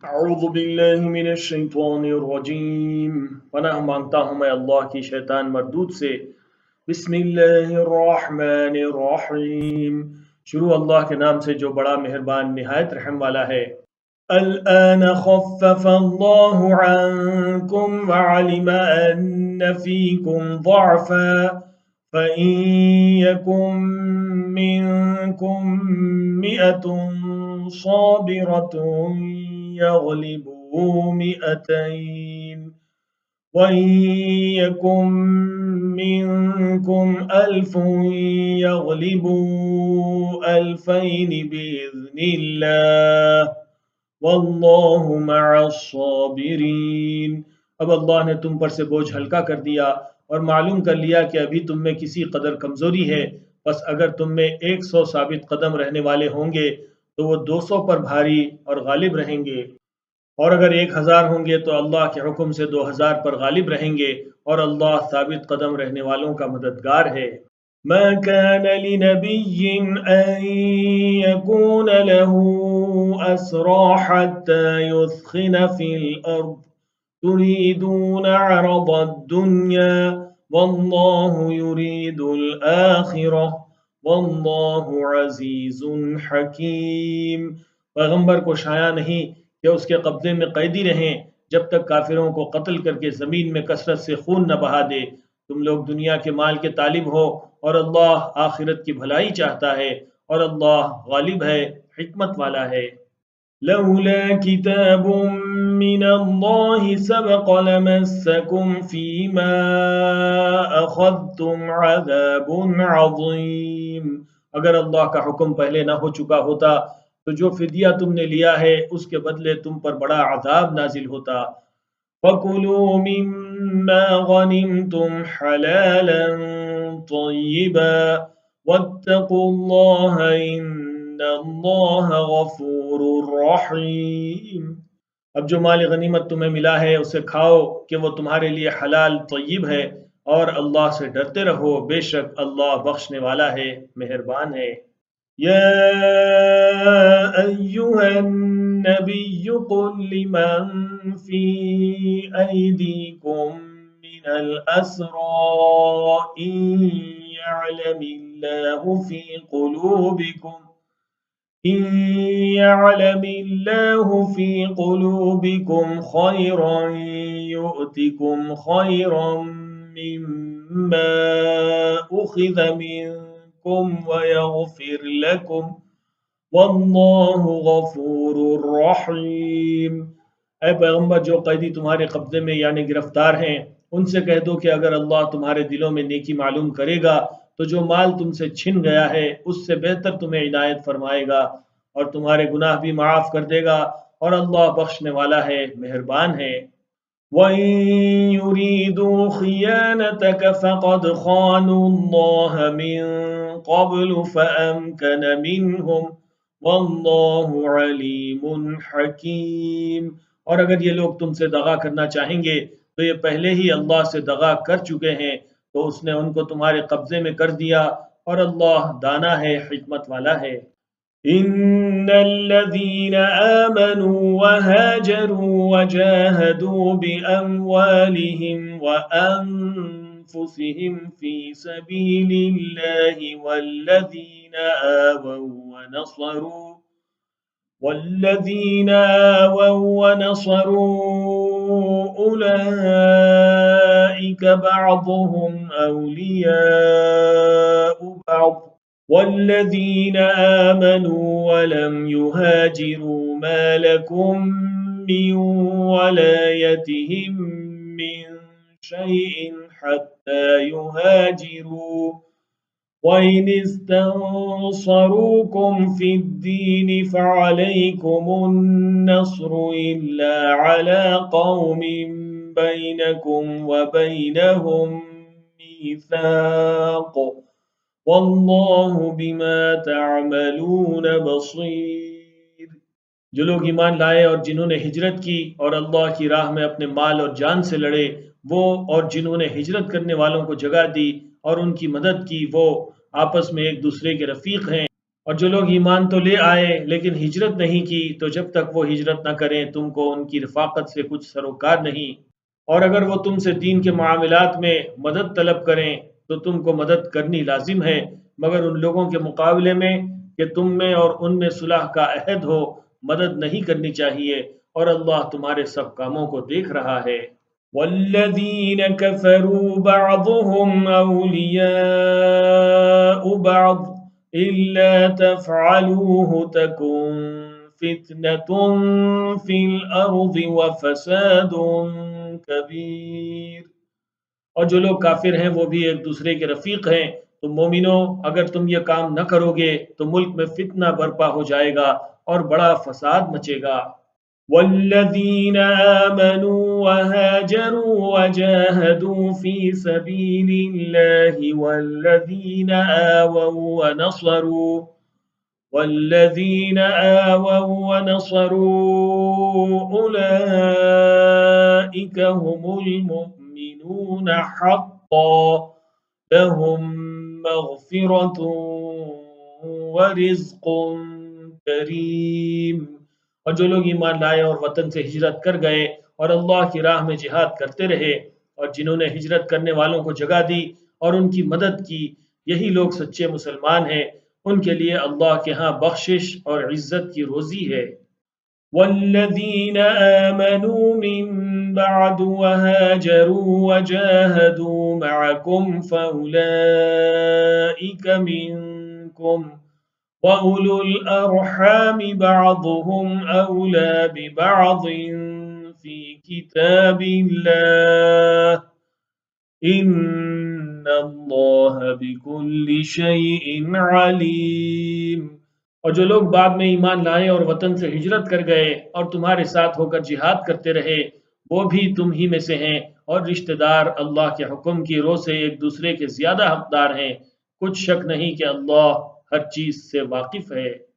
اعوذ باللہ من الشیطان الرجیم، پناہ مانگتا ہوں میں اللہ کی شیطان مردود سے۔ بسم اللہ الرحمن الرحیم، شروع اللہ کے نام سے جو بڑا مہربان نہایت رحم والا ہے۔ الآن خفف اللہ عنکم وعلم ان فیکم ضعفا فإن يكن منكم مئة صابرة يغلبوا مئتين وإن يكن منكم ألف يغلبوا ألفين بإذن الله واللہ مع الصابرین۔ اب اللہ نے تم پر سے بوجھ ہلکا کر دیا اور معلوم کر لیا کہ ابھی تم میں کسی قدر کمزوری ہے، بس اگر تم میں 100 ثابت قدم رہنے والے ہوں گے تو وہ 200 پر بھاری اور غالب رہیں گے، اور اگر 1000 ہوں گے تو اللہ کے حکم سے 2000 پر غالب رہیں گے، اور اللہ ثابت قدم رہنے والوں کا مددگار ہے۔ ما كان لنبي أن يكون له أسرى حتى يثخن في الأرض تريدون عرض الدنيا والله يريد الآخرة والله عزيز حكيم۔ پیغمبر کو شایع نہیں کہ اس کے قبضے میں قیدی رہیں جب تک کافروں کو قتل کر کے زمین میں کثرت سے خون نہ بہا دے۔ تم لوگ دنیا کے مال کے طالب ہو اور اللہ آخرت کی بھلائی چاہتا ہے، اور اللہ غالب ہے، حکمت والا ہے۔ لولا کتاب من اللہ سبق لمسکم فیما اخذتم عذاب عظیم۔ اگر اللہ کا حکم پہلے نہ ہو چکا ہوتا تو جو فدیہ تم نے لیا ہے اس کے بدلے تم پر بڑا عذاب نازل ہوتا۔ فَكُلُوا مِمَّا غَنِمْتُمْ حَلَالًا طَيِّبًا وَاتَّقُوا اللَّهَ إِنَّ اللَّهَ غَفُورٌ رَحِيمٌ۔ اب جو مال غنیمت تمہیں ملا ہے اسے کھاؤ کہ وہ تمہارے لیے حلال طیب ہے، اور اللہ سے ڈرتے رہو، بے شک اللہ بخشنے والا ہے، مہربان ہے۔ يا أيها النبي قل لمن في أيديكم من الأسرى إن يعلم الله في قلوبكم خيرا يؤتكم خيرا مما أخذ منكم ويغفر لكم واللہ غفور رحیم۔ اے پیغمبر، جو قیدی تمہارے قبضے میں یعنی گرفتار ہیں ان سے کہہ دو کہ اگر اللہ تمہارے دلوں میں نیکی معلوم کرے گا تو جو مال تم سے چھن گیا ہے اس سے بہتر تمہیں عنایت فرمائے گا، اور تمہارے گناہ بھی معاف کر دے گا، اور اللہ بخشنے والا ہے، مہربان ہے۔ وَإِن يُرِيدُوا خِيَانَتَكَ فَقَدْ خَانُوا اللَّهَ مِن قَبْلُ فَأَمْكَنَ مِنْهُمْ وَاللَّهُ عَلِيمٌ حَكِيمٌ۔ اور اگر یہ لوگ تم سے دغا کرنا چاہیں گے تو یہ پہلے ہی اللہ سے دغا کر چکے ہیں، تو اس نے ان کو تمہارے قبضے میں کر دیا، اور اللہ دانا ہے، حکمت والا ہے۔ ان الذين آمنوا وهاجروا وجاهدوا بأموالهم وأنفسهم في سبيل الله والذين آووا ونصروا أولئك بعضهم أولياء بعض والذين آمنوا ولم يهاجروا ما لكم من ولايتهم من شيء حتى يهاجروا وإن استنصروكم في الدين فعليكم النصر إلا على قوم بينكم وبينهم ميثاق واللہ بما تعملون بصیر۔ جو لوگ ایمان لائے اور جنہوں نے ہجرت کی اور اللہ کی راہ میں اپنے مال اور جان سے لڑے، وہ اور جنہوں نے ہجرت کرنے والوں کو جگہ دی اور ان کی مدد کی، وہ آپس میں ایک دوسرے کے رفیق ہیں۔ اور جو لوگ ایمان تو لے آئے لیکن ہجرت نہیں کی، تو جب تک وہ ہجرت نہ کریں تم کو ان کی رفاقت سے کچھ سروکار نہیں۔ اور اگر وہ تم سے دین کے معاملات میں مدد طلب کریں تو تم کو مدد کرنی لازم ہے، مگر ان لوگوں کے مقابلے میں کہ تم میں اور ان میں صلح کا عہد ہو مدد نہیں کرنی چاہیے، اور اللہ تمہارے سب کاموں کو دیکھ رہا ہے۔ والذین کفروا بعضهم اولیاء بعض إلا تفعلوه تكن فتنة في الأرض وفساد كبير۔ اور جو لوگ کافر ہیں وہ بھی ایک دوسرے کے رفیق ہیں، تو مومنو اگر تم یہ کام نہ کرو گے تو ملک میں فتنہ برپا ہو جائے گا اور بڑا فساد مچے گا۔ والذين آمنوا وهاجروا وجاهدوا في سبيل الله والذين آووا ونصروا أولئك هم المؤمنون حقا، لهم مغفرة ورزق کریم۔ اور جو لوگ ایمان لائے اور وطن سے ہجرت کر گئے اور اللہ کی راہ میں جہاد کرتے رہے، اور جنہوں نے ہجرت کرنے والوں کو جگہ دی اور ان کی مدد کی، یہی لوگ سچے مسلمان ہیں، ان کے لیے اللہ کے ہاں بخشش اور عزت کی روزی ہے۔ والذین آمنوا من بعد وهاجروا وجاهدوا معكم فأولئك منكم وَأُولُو الْأَرْحَامِ بَعْضُهُمْ أَوْلَى بِبَعْضٍ فِي كِتَابِ اللَّهِ ۗ إِنَّ اللَّهَ بِكُلِّ شَيْءٍ عَلِيمٌ۔ اور جو لوگ بعد میں ایمان لائے اور وطن سے ہجرت کر گئے اور تمہارے ساتھ ہو کر جہاد کرتے رہے، وہ بھی تم ہی میں سے ہیں، اور رشتہ دار اللہ کے حکم کی رو سے ایک دوسرے کے زیادہ حقدار ہیں۔ کچھ شک نہیں کہ اللہ ہر چیز سے واقف ہے۔